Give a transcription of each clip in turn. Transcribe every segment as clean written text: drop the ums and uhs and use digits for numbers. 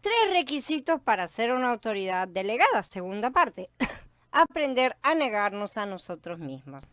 Tres requisitos para ser una autoridad delegada. Segunda parte. Aprender a negarnos a nosotros mismos.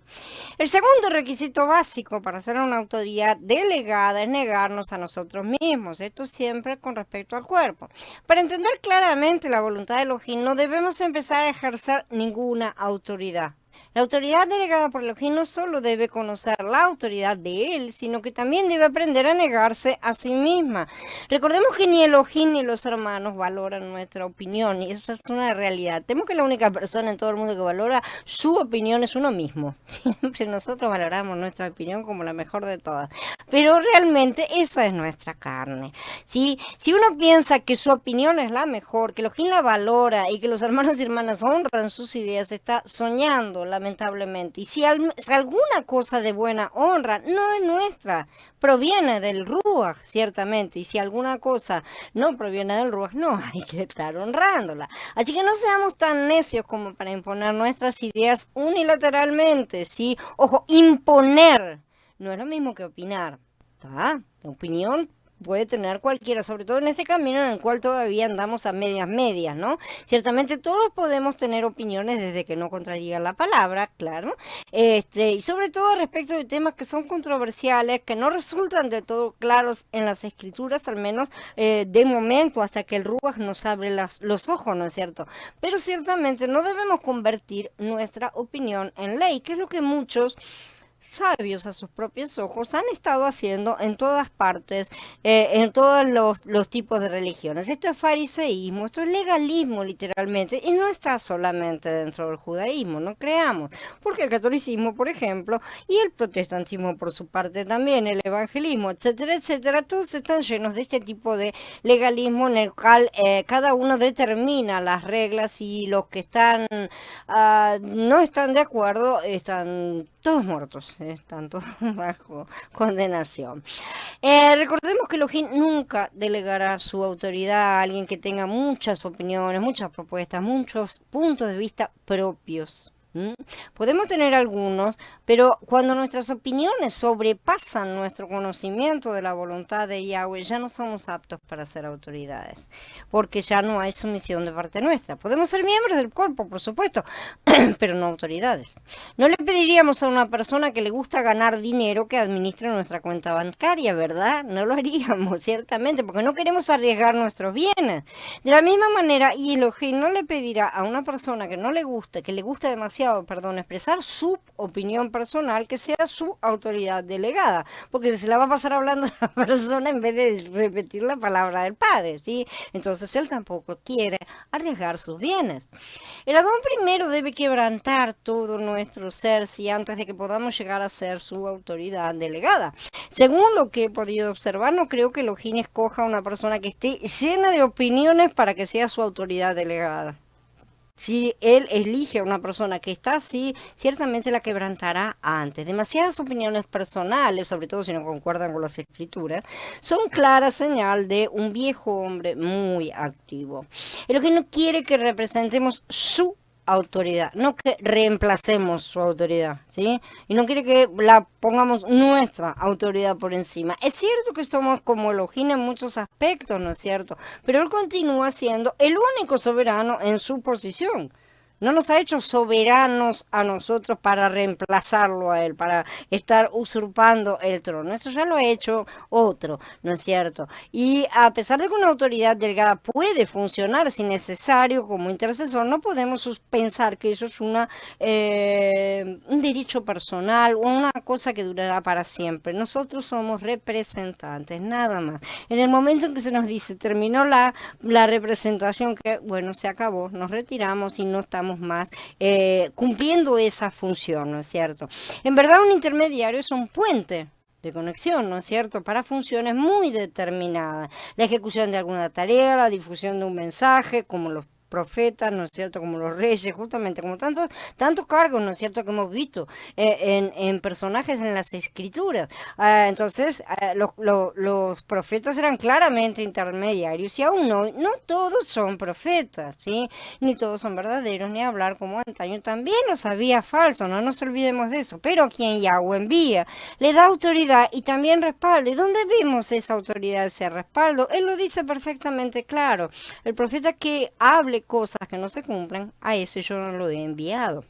El segundo requisito básico para ser una autoridad delegada es negarnos a nosotros mismos. Esto siempre con respecto al cuerpo. Para entender claramente la voluntad de Elohim, no debemos empezar a ejercer ninguna autoridad. La autoridad delegada por Elohim no solo debe conocer la autoridad de él, sino que también debe aprender a negarse a sí misma. Recordemos que ni Elohim ni los hermanos valoran nuestra opinión, y esa es una realidad. Temo que la única persona en todo el mundo que valora su opinión es uno mismo. Siempre nosotros valoramos nuestra opinión como la mejor de todas, pero realmente esa es nuestra carne. ¿Sí? Si uno piensa que su opinión es la mejor, que Elohim la valora y que los hermanos y hermanas honran sus ideas, está soñando, lamentablemente. Y si alguna cosa de buena honra no es nuestra, proviene del Ruach, ciertamente. Y si alguna cosa no proviene del Ruach, no hay que estar honrándola. Así que no seamos tan necios como para imponer nuestras ideas unilateralmente, ¿sí? Ojo, imponer no es lo mismo que opinar. ¿Tá? La opinión puede tener cualquiera, sobre todo en este camino en el cual todavía andamos a medias, ¿no? Ciertamente todos podemos tener opiniones desde que no contradigan la palabra, claro, y sobre todo respecto de temas que son controversiales, que no resultan de todo claros en las escrituras, al menos de momento, hasta que el Ruach nos abre los ojos, ¿no es cierto? Pero ciertamente no debemos convertir nuestra opinión en ley, que es lo que muchos sabios a sus propios ojos han estado haciendo en todas partes, en todos los tipos de religiones. Esto es fariseísmo, esto es legalismo literalmente, y no está solamente dentro del judaísmo, no creamos, porque el catolicismo, por ejemplo, y el protestantismo por su parte también, el evangelismo, etcétera, etcétera, todos están llenos de este tipo de legalismo en el cual cada uno determina las reglas y los que están no están de acuerdo están todos muertos, están todos bajo condenación. Recordemos que Elohim nunca delegará su autoridad a alguien que tenga muchas opiniones, muchas propuestas, muchos puntos de vista propios. Podemos tener algunos, pero cuando nuestras opiniones sobrepasan nuestro conocimiento de la voluntad de Yahweh, ya no somos aptos para ser autoridades, porque ya no hay sumisión de parte nuestra. Podemos ser miembros del cuerpo, por supuesto, pero no autoridades. No le pediríamos a una persona que le gusta ganar dinero que administre nuestra cuenta bancaria, ¿verdad? No lo haríamos, ciertamente, porque no queremos arriesgar nuestros bienes. De la misma manera, y Elohim no le pedirá a una persona que no le guste, que le guste demasiado, expresar su opinión personal, que sea su autoridad delegada, porque se la va a pasar hablando a la persona en vez de repetir la palabra del Padre, ¿sí? Entonces él tampoco quiere arriesgar sus bienes. El Adón primero debe quebrantar todo nuestro ser, si antes de que podamos llegar a ser su autoridad delegada. Según lo que he podido observar, no creo que Elohim escoja a una persona que esté llena de opiniones para que sea su autoridad delegada. Si él elige a una persona que está así, ciertamente la quebrantará antes. Demasiadas opiniones personales, sobre todo si no concuerdan con las escrituras, son clara señal de un viejo hombre muy activo. Lo que no quiere que representemos su autoridad, no que reemplacemos su autoridad, ¿sí? Y no quiere que la pongamos nuestra autoridad por encima. Es cierto que somos como Elohim en muchos aspectos, ¿no es cierto? Pero él continúa siendo el único soberano en su posición. No nos ha hecho soberanos a nosotros para reemplazarlo a él, para estar usurpando el trono. Eso ya lo ha hecho otro, ¿no es cierto? Y a pesar de que una autoridad delegada puede funcionar si necesario como intercesor, no podemos pensar que eso es un derecho personal o una cosa que durará para siempre. Nosotros somos representantes, nada más. En el momento en que se nos dice terminó la representación, que bueno, se acabó, nos retiramos y no estamos más cumpliendo esa función, ¿no es cierto? En verdad un intermediario es un puente de conexión, ¿no es cierto?, para funciones muy determinadas. La ejecución de alguna tarea, la difusión de un mensaje, como los profetas, ¿no es cierto?, como los reyes, justamente como tantos cargos, ¿no es cierto?, que hemos visto en personajes en las escrituras. Entonces, los profetas eran claramente intermediarios y aún no todos son profetas, ¿sí? Ni todos son verdaderos, ni hablar como antaño también los había falsos, no nos olvidemos de eso, pero quien Yahweh envía le da autoridad y también respaldo. ¿Y dónde vimos esa autoridad, ese respaldo? Él lo dice perfectamente claro. El profeta que hable cosas que no se cumplan, a ese yo no lo he enviado.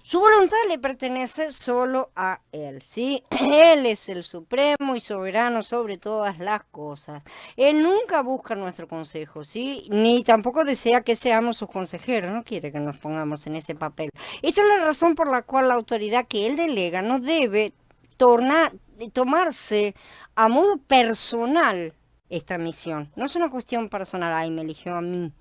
Su voluntad le pertenece solo a Él, ¿sí? Él es el supremo y soberano sobre todas las cosas. Él nunca busca nuestro consejo, ¿sí? Ni tampoco desea que seamos sus consejeros, no quiere que nos pongamos en ese papel. Esta es la razón por la cual la autoridad que Él delega no debe tomarse a modo personal esta misión. No es una cuestión personal, ay, me eligió a mí.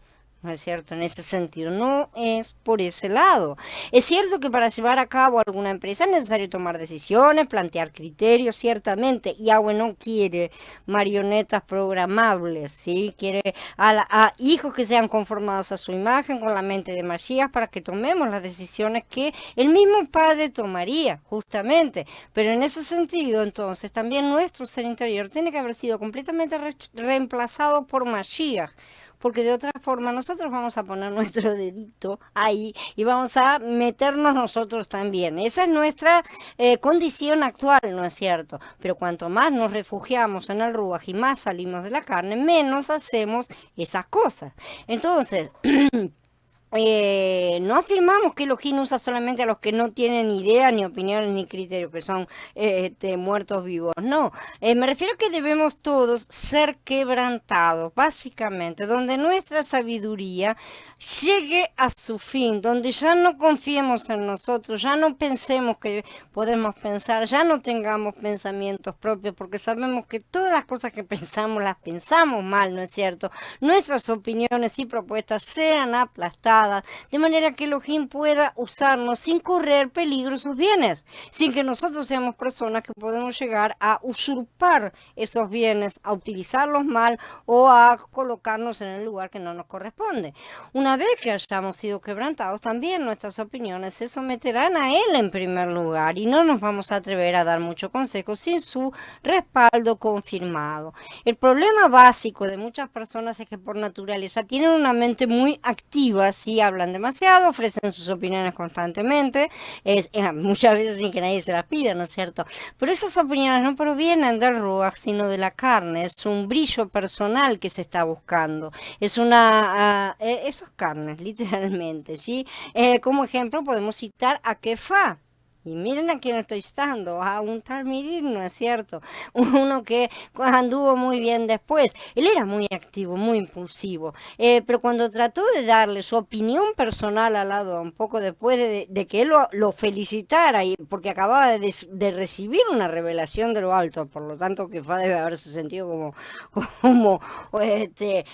¿No es cierto? En ese sentido, no es por ese lado. Es cierto que para llevar a cabo alguna empresa es necesario tomar decisiones, plantear criterios, ciertamente. Yahweh no quiere marionetas programables, ¿sí? Quiere a hijos que sean conformados a su imagen con la mente de Mashiach para que tomemos las decisiones que el mismo Padre tomaría, justamente. Pero en ese sentido, entonces, también nuestro ser interior tiene que haber sido completamente reemplazado por Mashiach. Porque de otra forma nosotros vamos a poner nuestro dedito ahí y vamos a meternos nosotros también. Esa es nuestra condición actual, ¿no es cierto? Pero cuanto más nos refugiamos en el Ruaj y más salimos de la carne, menos hacemos esas cosas. Entonces... no afirmamos que Elohim usa solamente a los que no tienen idea, ni opiniones, ni criterios, que son muertos vivos. No, me refiero a que debemos todos ser quebrantados, básicamente, donde nuestra sabiduría llegue a su fin, donde ya no confiemos en nosotros, ya no pensemos que podemos pensar, ya no tengamos pensamientos propios, porque sabemos que todas las cosas que pensamos las pensamos mal, ¿no es cierto? Nuestras opiniones y propuestas sean aplastadas, de manera que Elohim pueda usarnos sin correr peligro sus bienes, sin que nosotros seamos personas que podemos llegar a usurpar esos bienes, a utilizarlos mal o a colocarnos en el lugar que no nos corresponde. Una vez que hayamos sido quebrantados, también nuestras opiniones se someterán a Él en primer lugar y no nos vamos a atrever a dar mucho consejo sin su respaldo confirmado. El problema básico de muchas personas es que por naturaleza tienen una mente muy activa, ¿sí? Hablan demasiado, ofrecen sus opiniones constantemente, muchas veces sin que nadie se las pida, ¿no es cierto? Pero esas opiniones no provienen del Ruach, sino de la carne, es un brillo personal que se está buscando, eso es carne, literalmente, ¿sí? Como ejemplo podemos citar a Kefá. Y miren a quién estoy citando, a un talmidín, ¿no es cierto? Uno que anduvo muy bien después. Él era muy activo, muy impulsivo, pero cuando trató de darle su opinión personal al lado, un poco después de que él lo felicitara, porque acababa de recibir una revelación de lo alto, por lo tanto que debe haberse sentido como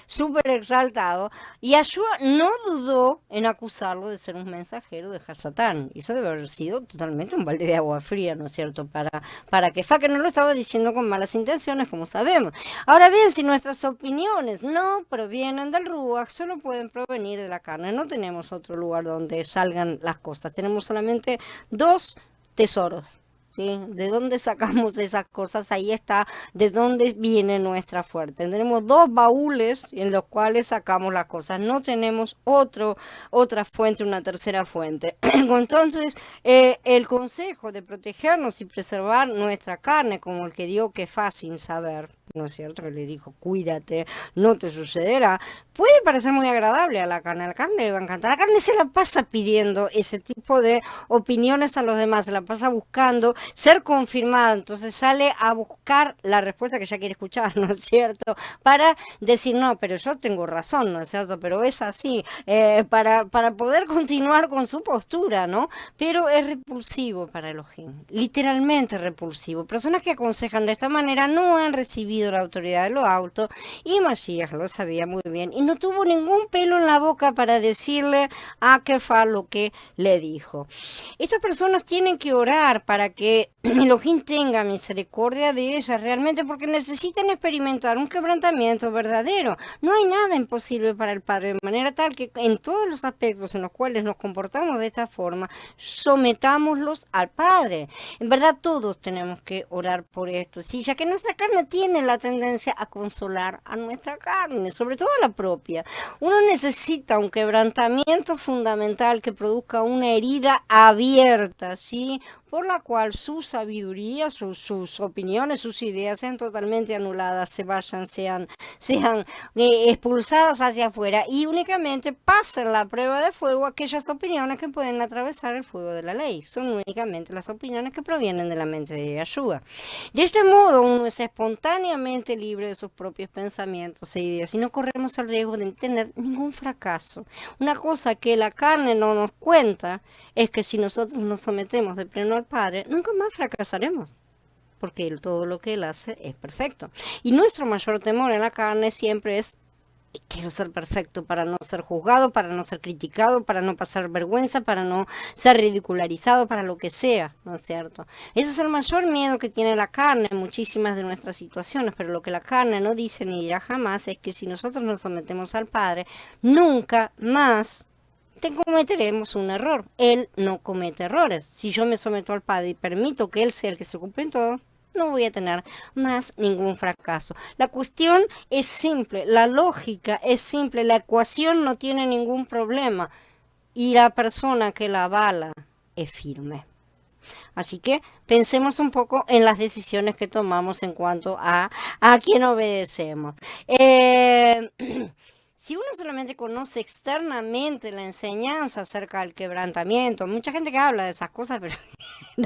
súper exaltado, y Yahshua no dudó en acusarlo de ser un mensajero de Hasatán. Eso debe haber sido totalmente un balde de agua fría, ¿no es cierto? Para que que no lo estaba diciendo con malas intenciones, como sabemos. Ahora bien, si nuestras opiniones no provienen del Ruach, solo pueden provenir de la carne. No tenemos otro lugar donde salgan las cosas. Tenemos solamente dos tesoros. ¿Sí? ¿De dónde sacamos esas cosas? Ahí está de dónde viene nuestra fuente. Tenemos dos baúles en los cuales sacamos las cosas. No tenemos otra fuente, una tercera fuente. Entonces, el consejo de protegernos y preservar nuestra carne, como el que dio Kefá sin saber, ¿no es cierto? Que le dijo, cuídate, no te sucederá. Puede parecer muy agradable a la carne le va a encantar. La carne se la pasa pidiendo ese tipo de opiniones a los demás, se la pasa buscando ser confirmada, entonces sale a buscar la respuesta que ella quiere escuchar, ¿no es cierto? Para decir, no, pero yo tengo razón, ¿no es cierto? Pero es así, para poder continuar con su postura, ¿no? Pero es repulsivo para Elohim, literalmente repulsivo. Personas que aconsejan de esta manera no han recibido recibido la autoridad de lo alto, y Masías lo sabía muy bien, y no tuvo ningún pelo en la boca para decirle a Kefar lo que le dijo. Estas personas tienen que orar para que Elohim tenga misericordia de ellas realmente, porque necesitan experimentar un quebrantamiento verdadero. No hay nada imposible para el Padre, de manera tal que en todos los aspectos en los cuales nos comportamos de esta forma, sometámoslos al Padre. En verdad todos tenemos que orar por esto, sí, ya que nuestra carne tiene la tendencia a consolar a nuestra carne, sobre todo a la propia. Uno necesita un quebrantamiento fundamental que produzca una herida abierta, ¿sí?, por la cual su sabiduría, sus opiniones, sus ideas sean totalmente anuladas, se vayan, sean expulsadas hacia afuera, y únicamente pasen la prueba de fuego aquellas opiniones que pueden atravesar el fuego de la ley. Son únicamente las opiniones que provienen de la mente de Yahshua. De este modo uno es espontáneamente libre de sus propios pensamientos e ideas y no corremos el riesgo de tener ningún fracaso. Una cosa que la carne no nos cuenta es que si nosotros nos sometemos de pleno al Padre, nunca más fracasaremos, porque todo lo que Él hace es perfecto. Y nuestro mayor temor en la carne siempre es: quiero ser perfecto para no ser juzgado, para no ser criticado, para no pasar vergüenza, para no ser ridicularizado, para lo que sea, ¿no es cierto? Ese es el mayor miedo que tiene la carne en muchísimas de nuestras situaciones, pero lo que la carne no dice ni dirá jamás es que si nosotros nos sometemos al Padre, nunca más cometeremos un error. Él no comete errores. Si yo me someto al Padre y permito que Él sea el que se ocupe en todo, no voy a tener más ningún fracaso. La cuestión es simple, la lógica es simple, la ecuación no tiene ningún problema y la persona que la avala es firme. Así que pensemos un poco en las decisiones que tomamos en cuanto a quién obedecemos. Si uno solamente conoce externamente la enseñanza acerca del quebrantamiento, mucha gente que habla de esas cosas, pero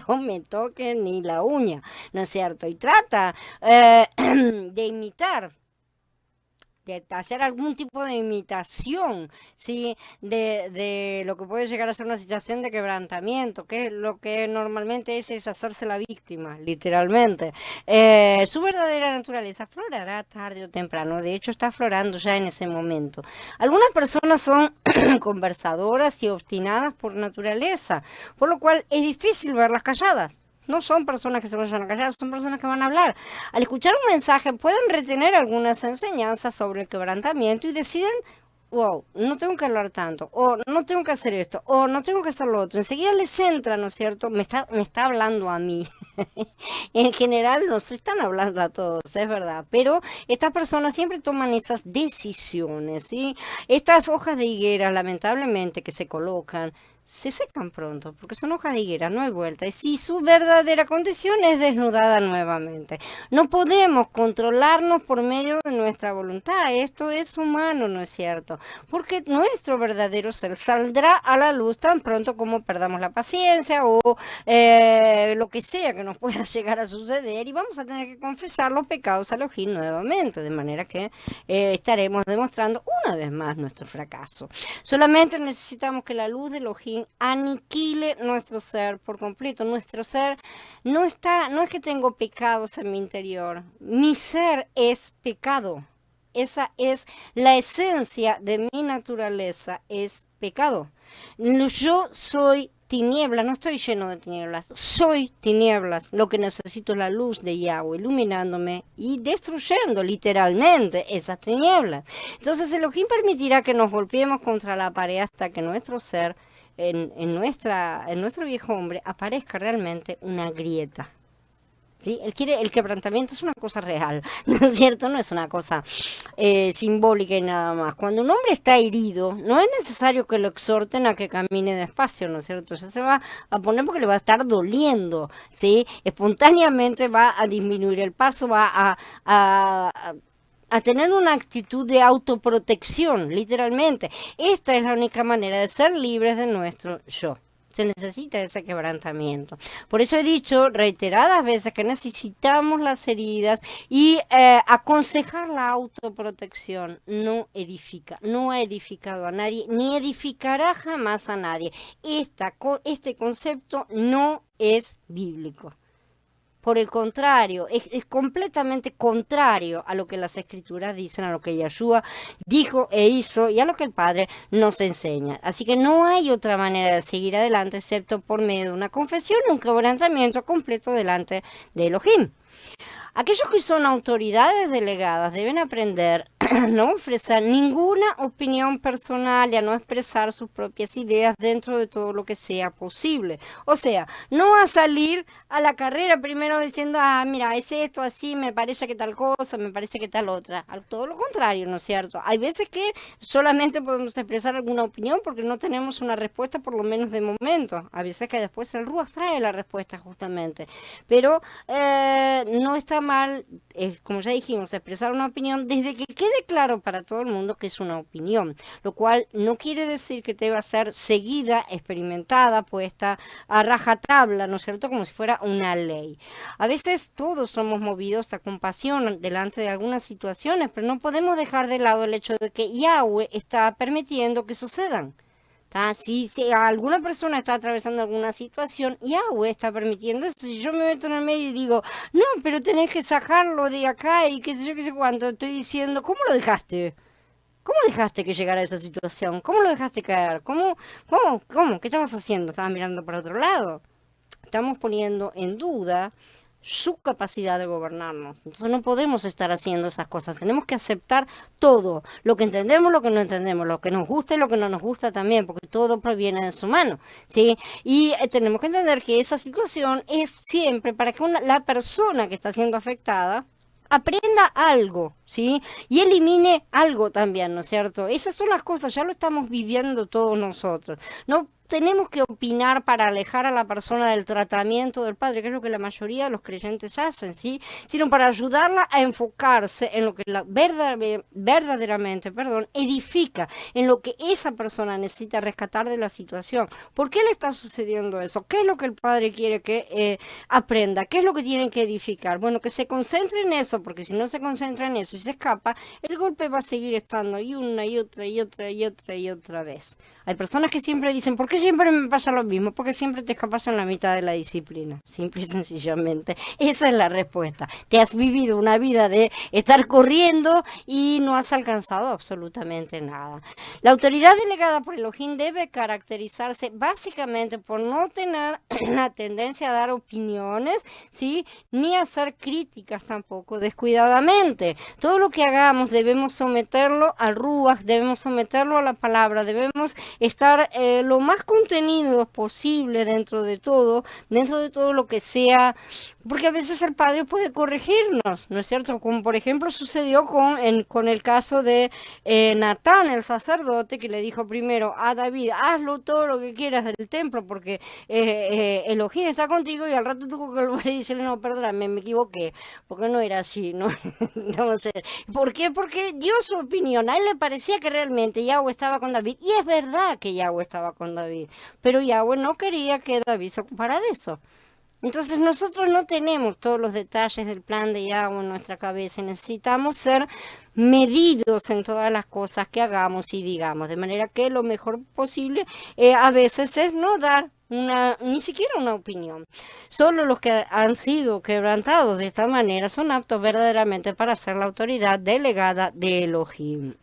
no me toque ni la uña, ¿no es cierto? Y trata de imitar, de hacer algún tipo de imitación, ¿sí?, de lo que puede llegar a ser una situación de quebrantamiento, que lo que normalmente es hacerse la víctima, literalmente. Su verdadera naturaleza aflorará tarde o temprano, de hecho está aflorando ya en ese momento. Algunas personas son conversadoras y obstinadas por naturaleza, por lo cual es difícil verlas calladas. No son personas que se vayan a callar, son personas que van a hablar. Al escuchar un mensaje pueden retener algunas enseñanzas sobre el quebrantamiento y deciden: wow, no tengo que hablar tanto, o no tengo que hacer esto, o no tengo que hacer lo otro. Enseguida les entra, ¿no es cierto? Me está hablando a mí. En general nos están hablando a todos, es verdad, pero estas personas siempre toman esas decisiones, ¿sí? Estas hojas de higuera, lamentablemente, que se colocan, se secan pronto, porque son hojas de higuera, no hay vuelta. Y si su verdadera condición es desnudada nuevamente, no podemos controlarnos por medio de nuestra voluntad. Esto es humano, ¿no es cierto? Porque nuestro verdadero ser saldrá a la luz tan pronto como perdamos la paciencia o lo que sea que nos pueda llegar a suceder, y vamos a tener que confesar los pecados a Elohim nuevamente, de manera que estaremos demostrando una vez más nuestro fracaso. Solamente necesitamos que la luz de Elohim aniquile nuestro ser por completo. Nuestro ser no es que tengo pecados en mi interior, mi ser es pecado. Esa es la esencia de mi naturaleza, es pecado. Yo soy tiniebla, no estoy lleno de tinieblas, soy tinieblas. Lo que necesito es la luz de Yahweh iluminándome y destruyendo literalmente esas tinieblas. Entonces Elohim permitirá que nos golpeemos contra la pared hasta que nuestro ser, en nuestro viejo hombre, aparezca realmente una grieta. ¿Sí? El quebrantamiento es una cosa real, ¿no es cierto? No es una cosa simbólica y nada más. Cuando un hombre está herido, no es necesario que lo exhorten a que camine despacio, ¿no es cierto? Ya se va a poner porque le va a estar doliendo, ¿sí? Espontáneamente va a disminuir el paso, va a tener una actitud de autoprotección, literalmente. Esta es la única manera de ser libres de nuestro yo. Se necesita ese quebrantamiento. Por eso he dicho reiteradas veces que necesitamos las heridas y aconsejar la autoprotección no edifica, no ha edificado a nadie, ni edificará jamás a nadie. Este concepto no es bíblico. Por el contrario, es completamente contrario a lo que las escrituras dicen, a lo que Yeshua dijo e hizo y a lo que el Padre nos enseña. Así que no hay otra manera de seguir adelante excepto por medio de una confesión, un quebrantamiento completo delante de Elohim. Aquellos que son autoridades delegadas deben aprender a no ofrecer ninguna opinión personal y a no expresar sus propias ideas dentro de todo lo que sea posible. O sea, no a salir a la carrera primero diciendo, mira, es esto así, me parece que tal cosa, me parece que tal otra. Todo lo contrario, ¿no es cierto? Hay veces que solamente podemos expresar alguna opinión porque no tenemos una respuesta, por lo menos de momento. A veces que después el Ruach trae la respuesta justamente. Pero no está mal, como ya dijimos, expresar una opinión desde que quede claro para todo el mundo que es una opinión, lo cual no quiere decir que deba ser seguida, experimentada, puesta a rajatabla, ¿no es cierto?, como si fuera una ley. A veces todos somos movidos a compasión delante de algunas situaciones, pero no podemos dejar de lado el hecho de que Yahweh está permitiendo que sucedan. Si alguna persona está atravesando alguna situación, Yahweh está permitiendo eso. Si yo me meto en el medio y digo, no, pero tenés que sacarlo de acá y qué sé yo, qué sé cuánto, estoy diciendo, ¿cómo lo dejaste? ¿Cómo dejaste que llegara a esa situación? ¿Cómo lo dejaste caer? ¿Cómo? ¿Qué estabas haciendo? ¿Estabas mirando para otro lado? Estamos poniendo en duda su capacidad de gobernarnos. Entonces no podemos estar haciendo esas cosas. Tenemos que aceptar todo, lo que entendemos, lo que no entendemos, lo que nos gusta y lo que no nos gusta también, porque todo proviene de su mano, ¿sí? Y tenemos que entender que esa situación es siempre para que la persona que está siendo afectada aprenda algo, ¿sí? Y elimine algo también, ¿no es cierto? Esas son las cosas, ya lo estamos viviendo todos nosotros. No tenemos que opinar para alejar a la persona del tratamiento del Padre, que es lo que la mayoría de los creyentes hacen, ¿sí? Sino para ayudarla a enfocarse en lo que verdaderamente, edifica, en lo que esa persona necesita rescatar de la situación. ¿Por qué le está sucediendo eso? ¿Qué es lo que el Padre quiere que aprenda? ¿Qué es lo que tienen que edificar? Bueno, que se concentre en eso, porque si no se concentra en eso y se escapa, el golpe va a seguir estando y una y otra y otra y otra y otra vez. Hay personas que siempre dicen, ¿por qué siempre me pasa lo mismo? Porque siempre te escapas en la mitad de la disciplina. Simple y sencillamente. Esa es la respuesta. Te has vivido una vida de estar corriendo y no has alcanzado absolutamente nada. La autoridad delegada por Elohim debe caracterizarse básicamente por no tener la tendencia a dar opiniones, ¿sí? Ni hacer críticas tampoco descuidadamente. Todo lo que hagamos debemos someterlo al Ruach, debemos someterlo a la palabra, debemos estar lo más contenidos posible dentro de todo lo que sea, porque a veces el Padre puede corregirnos, ¿no es cierto? Como por ejemplo sucedió con el caso de Natán, el sacerdote, que le dijo primero a David, hazlo todo lo que quieras del templo, porque Elohim está contigo, y al rato tuvo que volver y decirle, no, perdóname, me equivoqué, porque no era así, no, no sé. ¿Por qué? Porque dio su opinión, a él le parecía que realmente Yahweh estaba con David, y es verdad que Yahweh estaba con David, pero Yahweh no quería que David se ocupara de eso. Entonces nosotros no tenemos todos los detalles del plan de Yahweh en nuestra cabeza, necesitamos ser medidos en todas las cosas que hagamos y digamos, de manera que lo mejor posible a veces es no dar ni siquiera una opinión. Solo los que han sido quebrantados de esta manera son aptos verdaderamente para ser la autoridad delegada de Elohim.